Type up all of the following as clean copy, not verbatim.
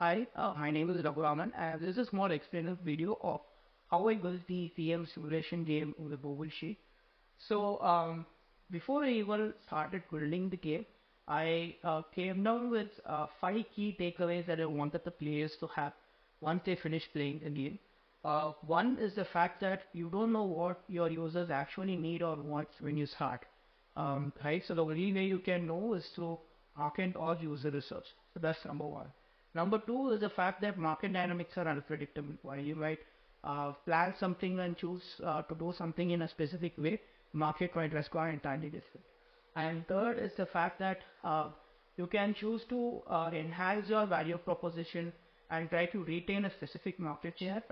Hi, my name is Raghuram, and this is a small explainer video of how I built the PM simulation game in the Google Sheet. So, before I even started building the game, I came down with 5 key takeaways that I wanted the players to have once they finish playing the game. One is the fact that you don't know what your users actually need or want when you start. Right, so the only way you can know is through market or user research. So that's number one. Number two is the fact that market dynamics are unpredictable. While you might plan something and choose to do something in a specific way, market might respond entirely different. And third is the fact that you can choose to enhance your value proposition and try to retain a specific market share,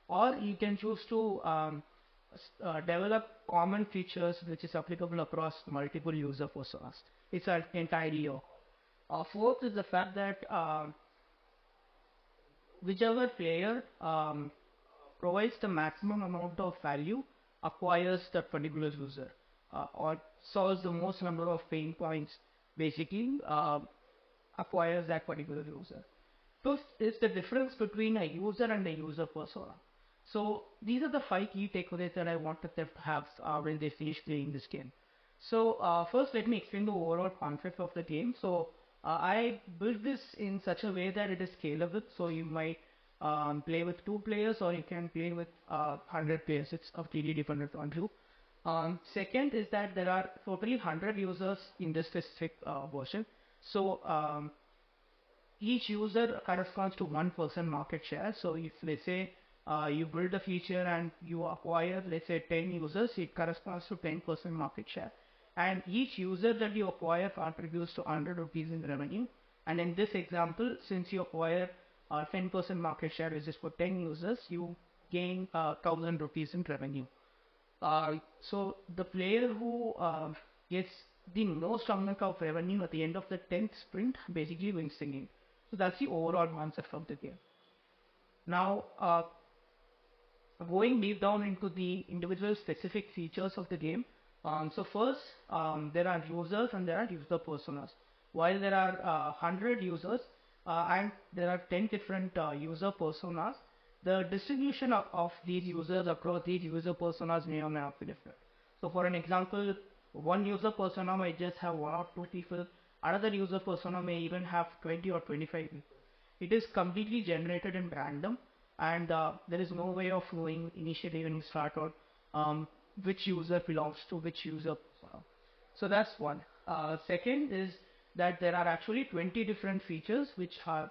or you can choose to develop common features which is applicable across multiple user personas. It's entirely your. Fourth is the fact that whichever player provides the maximum amount of value acquires that particular user or solves the most number of pain points, basically acquires that particular user. Fifth is the difference between a user and a user persona. So these are the 5 key takeaways that I wanted them to have when they finish playing this game. So first, let me explain the overall concept of the game. So I built this in such a way that it is scalable. So you might play with 2 players, or you can play with 100 players. It's completely dependent on you. Second is that there are totally 100 users in this specific version. So each user corresponds to 1% market share. So if let's say you build a feature and you acquire, let's say, 10 users, it corresponds to 10% market share. And each user that you acquire contributes to 100 rupees in revenue. And in this example, since you acquire 10% market share, which is for 10 users, you gain 1000 rupees in revenue. So the player who gets the most amount of revenue at the end of the 10th sprint basically wins the game. So that's the overall concept of the game. Now, going deep down into the individual specific features of the game. So first, there are users and there are user personas. While there are 100 users and there are 10 different user personas, the distribution of these users across these user personas may or may not be different. So for an example, one user persona might just have 1 or 2 people, another user persona may even have 20 or 25 people. It is completely generated in random, and there is no way of knowing initially when you start out which user belongs to which user persona. So that's one. Second is that there are actually 20 different features which are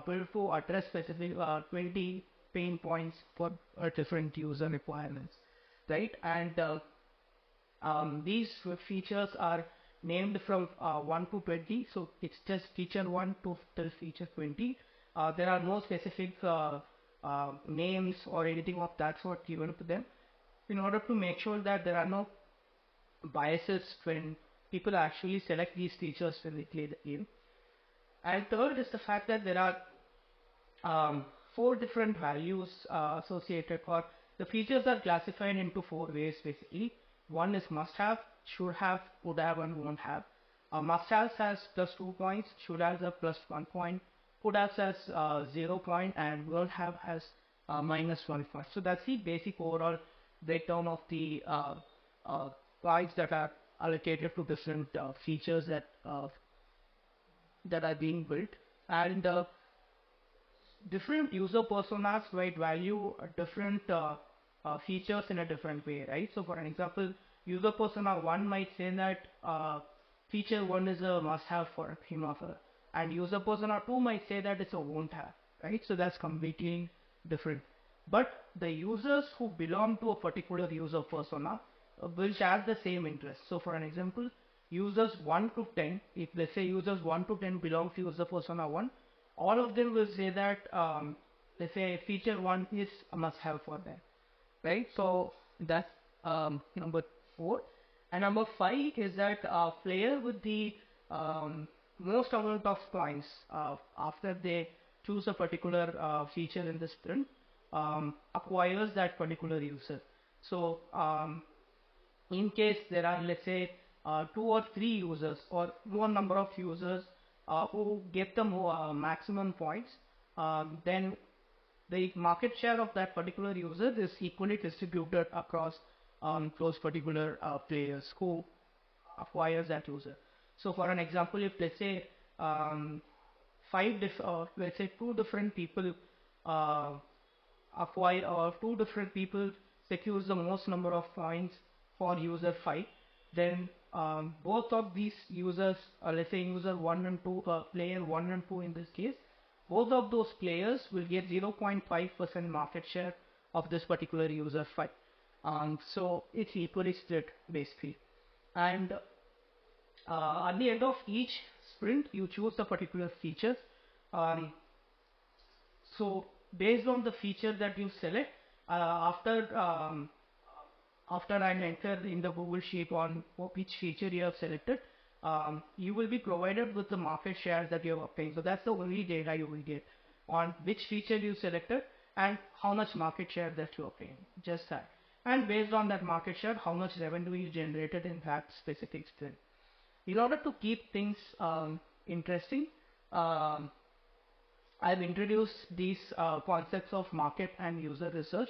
built to address specific 20 pain points for different user requirements, right? And these features are named from 1 to 20, so it's just feature 1 to till feature 20. There are no specific names or anything of that sort given to them, in order to make sure that there are no biases when people actually select these features when they play the game. And third is the fact that there are 4 different values associated, or the features are classified into 4 ways basically. One is must have, should have, would have, and won't have. Must have has +2 points, should have a +1 point, would have has 0 point, and won't have has -1 point. So that's the basic overall breakdown of the points that are allocated to different features that are being built. And different user personas might value different features in a different way, right? So for an example, user persona 1 might say that feature 1 is a must-have for him or her, and user persona 2 might say that it's a won't-have, right? So that's completely different. But the users who belong to a particular user persona will share the same interest. So for an example, users 1 to 10, if let's say users 1 to 10 belong to user persona 1, all of them will say that let's say feature 1 is a must-have for them, right? So that's number 4. And number 5 is that player with the most amount of points after they choose a particular feature in the sprint acquires that particular user. So in case there are, let's say, 2 or 3 users or one number of users who get the maximum points, then the market share of that particular user is equally distributed across those particular players who acquires that user. So for an example, if let's say let's say two different people uh, acquire, or two different people secures the most number of points for user 5, then both of these users, let's say user 1 and 2, player 1 and 2 in this case, both of those players will get 0.5% market share of this particular user 5. So it's equally split basically. And at the end of each sprint, you choose a particular feature. Um, so based on the feature that you select, after I enter in the Google Sheet on which feature you have selected, you will be provided with the market share that you have obtained. So that's the only data you will get on which feature you selected and how much market share that you obtained. Just that. And based on that market share, how much revenue you generated in that specific sprint. In order to keep things interesting, I've introduced these concepts of market and user research.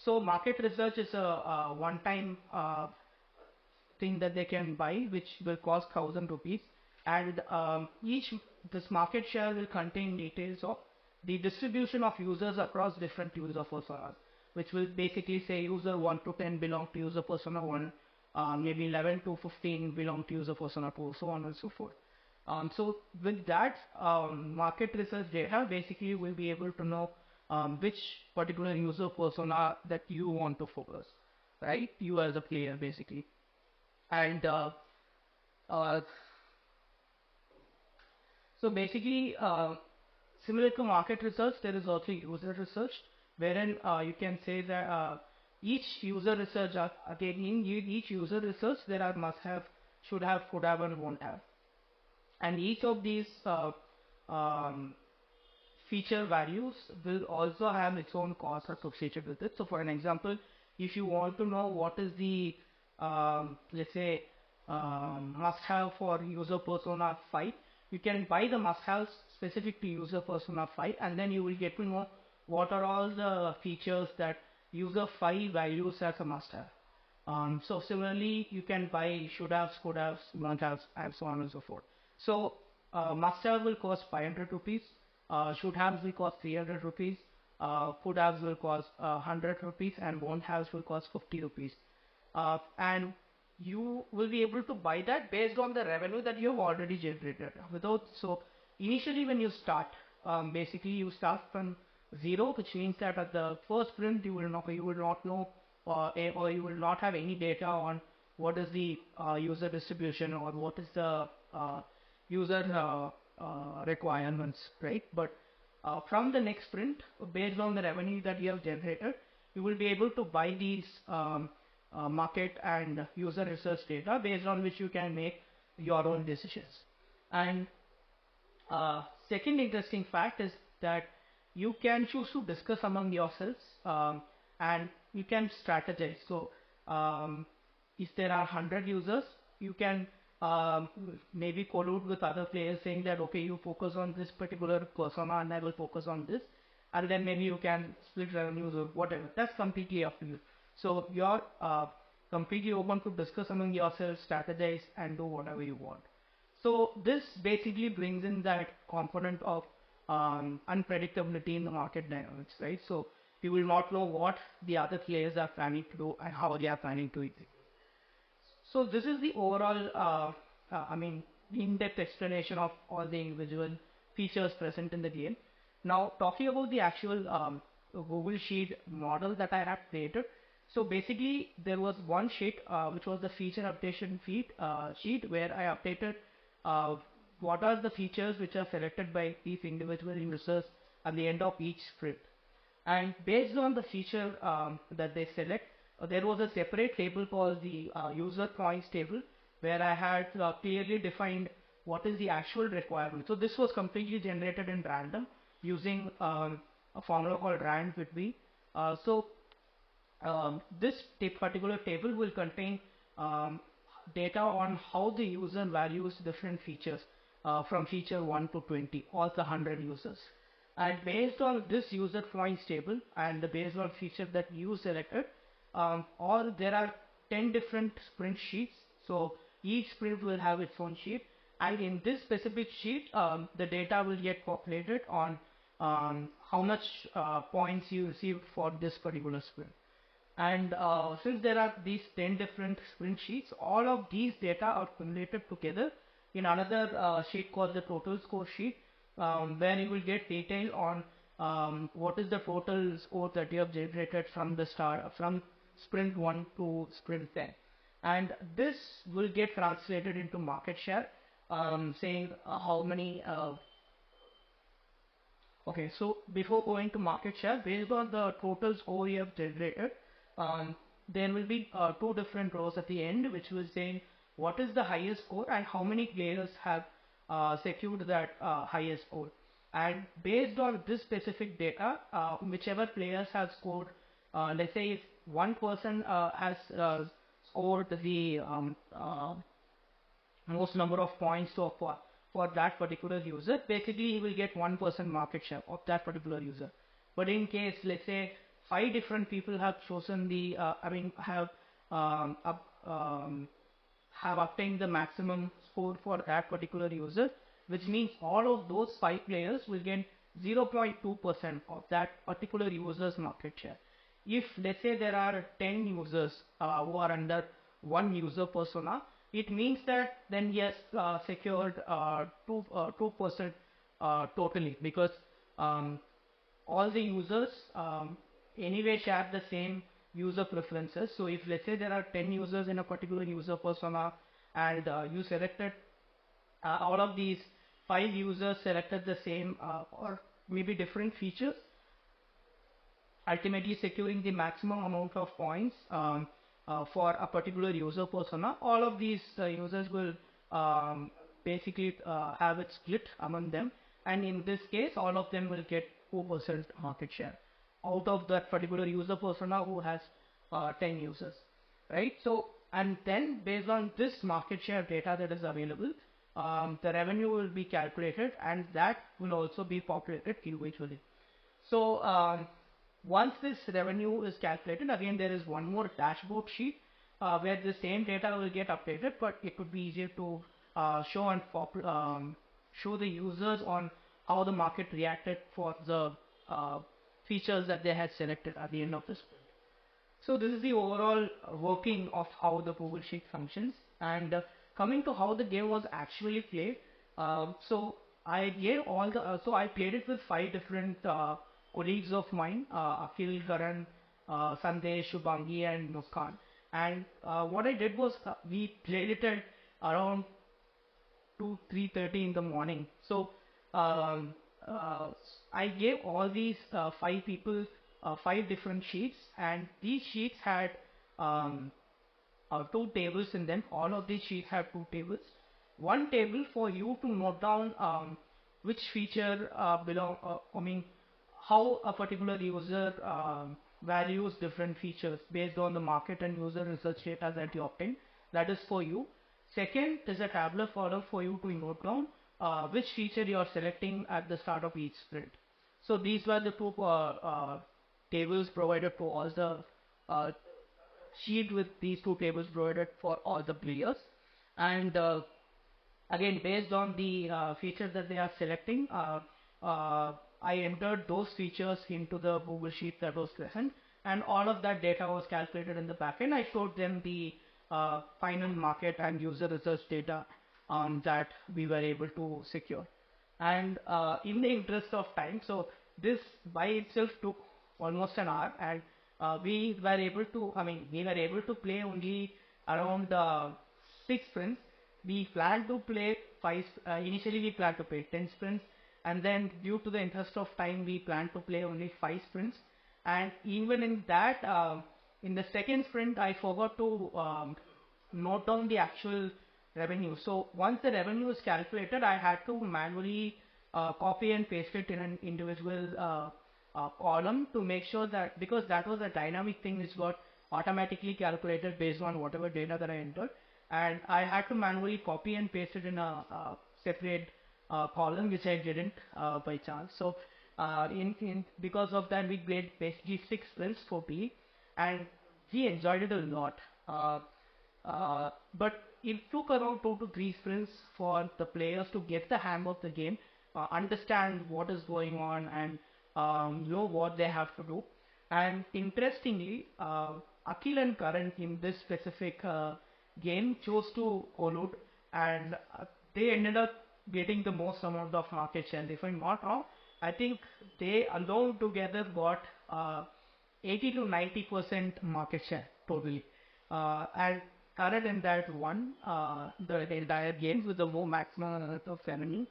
So market research is a one-time thing that they can buy, which will cost 1,000 rupees, and this market share will contain details of the distribution of users across different user personas, which will basically say user 1 to 10 belong to user persona 1, maybe 11 to 15 belong to user persona 2, so on and so forth. So with that market research data, basically we'll be able to know which particular user persona that you want to focus, right? You as a player basically. And so basically, similar to market research, there is also user research, wherein you can say that each user research, again in each user research, there are must have, should have, could have, and won't have. And each of these feature values will also have its own cost associated with it. So for an example, if you want to know what is the let's say must have for user persona 5, you can buy the must haves specific to user persona 5, and then you will get to know what are all the features that user 5 values as a must have. So similarly, you can buy should haves, could haves, must haves, and so on and so forth. So must have will cost 500 rupees, should haves will cost 300 rupees, could haves will cost 100 rupees, and won't haves will cost 50 rupees. And you will be able to buy that based on the revenue that you have already generated. So initially when you start, basically you start from zero, which means that at the first sprint you will not know or you will not have any data on what is the user distribution or what is the user requirements, right? But from the next sprint, based on the revenue that you have generated, you will be able to buy these market and user research data, based on which you can make your own decisions. And second interesting fact is that you can choose to discuss among yourselves, and you can strategize. So if there are 100 users, you can maybe collude with other players saying that okay, you focus on this particular persona and I will focus on this, and then maybe you can split revenues or whatever. That's completely up to you. So you're completely open to discuss among yourselves, strategize, and do whatever you want. So this basically brings in that component of unpredictability in the market dynamics, right? So you will not know what the other players are planning to do and how they are planning to execute. So this is the overall, in-depth explanation of all the individual features present in the game. Now talking about the actual Google Sheet model that I have created. So basically there was one sheet which was the feature updation sheet, where I updated what are the features which are selected by these individual users at the end of each sprint. And based on the feature that they select, there was a separate table called the user points table, where I had clearly defined what is the actual requirement. So this was completely generated in random using a formula called rand with b. This particular table will contain data on how the user values different features. from feature 1 to 20, all the 100 users. And based on this user points table and based on feature that you selected, or there are 10 different sprint sheets. So each sprint will have its own sheet, and in this specific sheet, the data will get populated on how much points you received for this particular sprint. And since there are these 10 different sprint sheets, all of these data are cumulated together in another sheet called the total score sheet, where you will get detail on what is the total score that you have generated from the start, from sprint 1 to sprint 10. And this will get translated into market share, saying how many. Okay, so before going to market share, based on the total score you have generated, there will be two different rows at the end, which will say what is the highest score and how many players have secured that highest score. And based on this specific data, whichever players have scored, let's say if one person has scored the most number of points for that particular user, basically he will get 1% market share of that particular user. But in case, let's say, 5 different people have chosen the, have obtained the maximum score for that particular user, which means all of those 5 players will get 0.2% of that particular user's market share. If, let's say, there are 10 users who are under one user persona, it means that then he has secured 2% totally, because all the users anyway share the same user preferences. So if, let's say, there are 10 users in a particular user persona, and you selected all of these 5 users selected the same or maybe different features, ultimately securing the maximum amount of points for a particular user persona, all of these users will basically have it split among them, and in this case all of them will get 2% market share out of that particular user persona who has 10 users, right? So, and then based on this market share data that is available, the revenue will be calculated, and that will also be populated individually. So once this revenue is calculated, again there is one more dashboard sheet where the same data will get updated, but it would be easier to show and show the users on how the market reacted for the features that they had selected at the end of this. So this is the overall working of how the Google Sheet functions. And coming to how the game was actually played, so I gave all the so I played it with 5 different colleagues of mine, Akhil, Karan, Sandesh, Shubhangi and Muskan. And what I did was we played it at around 3:30 in the morning. So I gave all these 5 people 5 different sheets, and these sheets had 2 tables in them. All of these sheets have 2 tables. One table for you to note down which feature how a particular user values different features based on the market and user research data that you obtain. That is for you. Second is a tabular folder for you to note down which feature you are selecting at the start of each sprint. So these were the 2 tables provided to all the sheet with these 2 tables provided for all the players. And again, based on the features that they are selecting, I entered those features into the Google Sheet that was present, and all of that data was calculated in the backend. I showed them the final market and user research data that we were able to secure. And in the interest of time, so this by itself took almost an hour, and we were able to play only around 6 sprints. We planned to play 5. Initially, we planned to play 10 sprints, and then due to the interest of time, we planned to play only 5 sprints. And even in that, in the second sprint, I forgot to note down the actual revenue. So once the revenue is calculated, I had to manually copy and paste it in an individual column to make sure that, because that was a dynamic thing which got automatically calculated based on whatever data that I entered, and I had to manually copy and paste it in a separate column, which I didn't by chance. So because of that, we played basically 6 sprints for P, and we enjoyed it a lot. But it took around 2 to 3 sprints for the players to get the hang of the game, understand what is going on, and know what they have to do. And interestingly, Akhil and Karan in this specific game chose to collude, and they ended up getting the most amount of market share. If I'm not wrong, I think they alone together got 80 to 90% market share totally. And Karan in that won the entire game with the more maximum amount of enemy.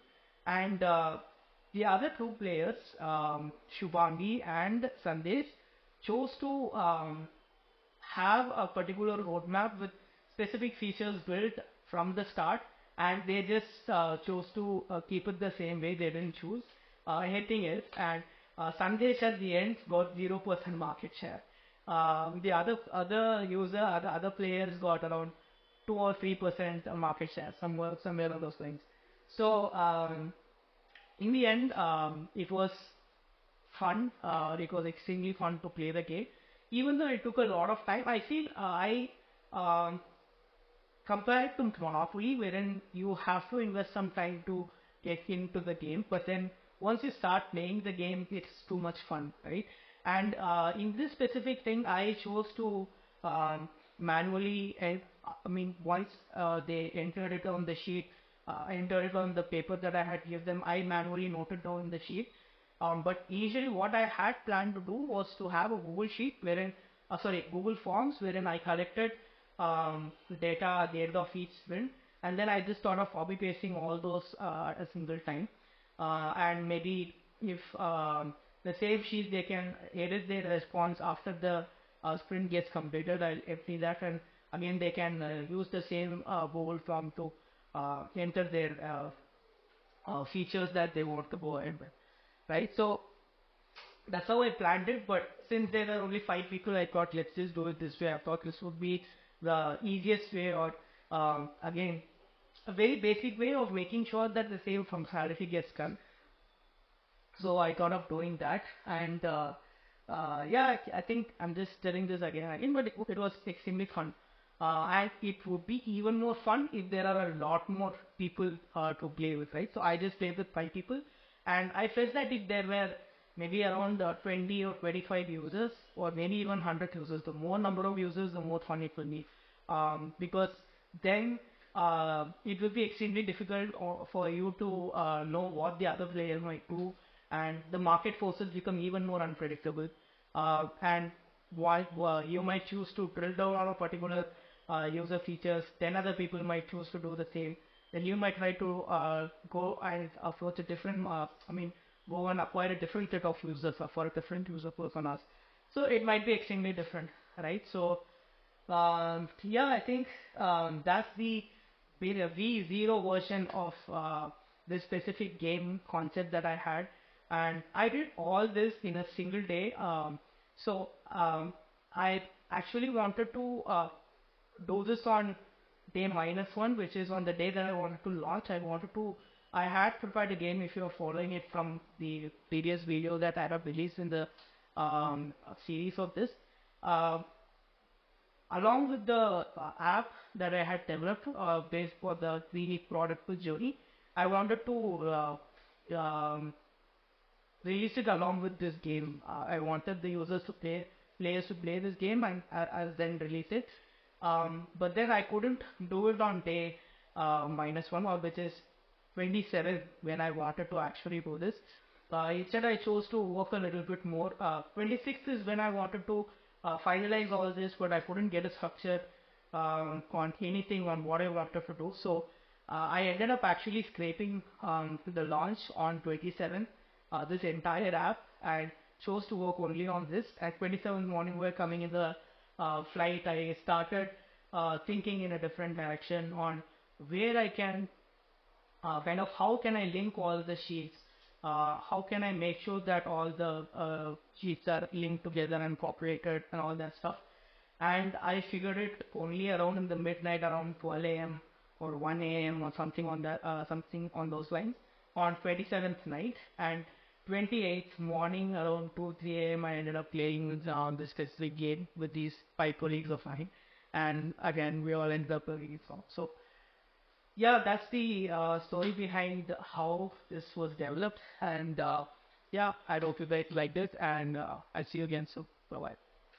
And the other two players, Shubhangi and Sandesh, chose to have a particular roadmap with specific features built from the start, and they just chose to keep it the same way. They didn't choose anything else, and Sandesh at the end got 0% market share. The other players got around 2 or 3% market share, somewhere of those things. So in the end, it was fun. It was extremely fun to play the game, even though it took a lot of time. I feel I compared to Monopoly, wherein you have to invest some time to get into the game, but then once you start playing the game, it's too much fun, right? And in this specific thing, I chose to manually, once they entered it on the sheet, entered it on the paper that I had given them, I manually noted down in the sheet. But initially, what I had planned to do was to have a Google sheet wherein, Google Forms wherein I collected data at the end of each sprint, and then I just thought of copy pasting all those at a single time. And maybe if the same sheet, they can edit their response after the sprint gets completed, I'll empty that, and again they can use the same Google form to enter their features that they want to go ahead with, right? So that's how I planned it. But since there are only 5 people, I thought let's just do it this way. I thought this would be the easiest way, or again, a very basic way of making sure that the same functionality gets done. So I thought of doing that, and yeah, I think I'm just telling this again and again, but it was extremely fun. And it would be even more fun if there are a lot more people to play with, right? So I just played with 5 people, and I felt that if there were maybe around 20 or 25 users, or maybe even 100 users, the more number of users, the more fun it will be. Because then it will be extremely difficult for you to know what the other player might do, and the market forces become even more unpredictable. And while you might choose to drill down on a particular user features, then other people might choose to do the same. Then you might try to go and approach a different, go and acquire a different set of users for a different user personas. So it might be extremely different, right? So yeah, I think that's the V0 version of this specific game concept that I had, and I did all this in a single day. So I actually wanted to do this on day -1, which is on the day that I wanted to launch. I had prepared a game, if you're following it from the previous video that I have released in the series of this. Along with the app that I had developed based for the 3D product journey, I wanted to release it along with this game. I wanted the players to play this game, and I'll then release it. But then I couldn't do it on day -1, or which is 27, when I wanted to actually do this. Instead, I chose to work a little bit more. 26th is when I wanted to finalize all this, but I couldn't get a structure on anything on what I wanted to do. So I ended up actually scraping the launch on 27, this entire app, and chose to work only on this. At 27th morning, we're coming in the flight. I started thinking in a different direction on where I can how can I link all the sheets. How can I make sure that all the sheets are linked together and incorporated and all that stuff. And I figured it only around in the midnight, around 12 a.m. or 1 a.m. or something on that, something on those lines on 27th night, and 28th morning around 2 3 a.m. I ended up playing this specific game with these 5 colleagues of mine, and again we all ended up playing it. So yeah, that's the story behind how this was developed, and yeah, I hope you guys like this, and I'll see you again soon. Bye bye.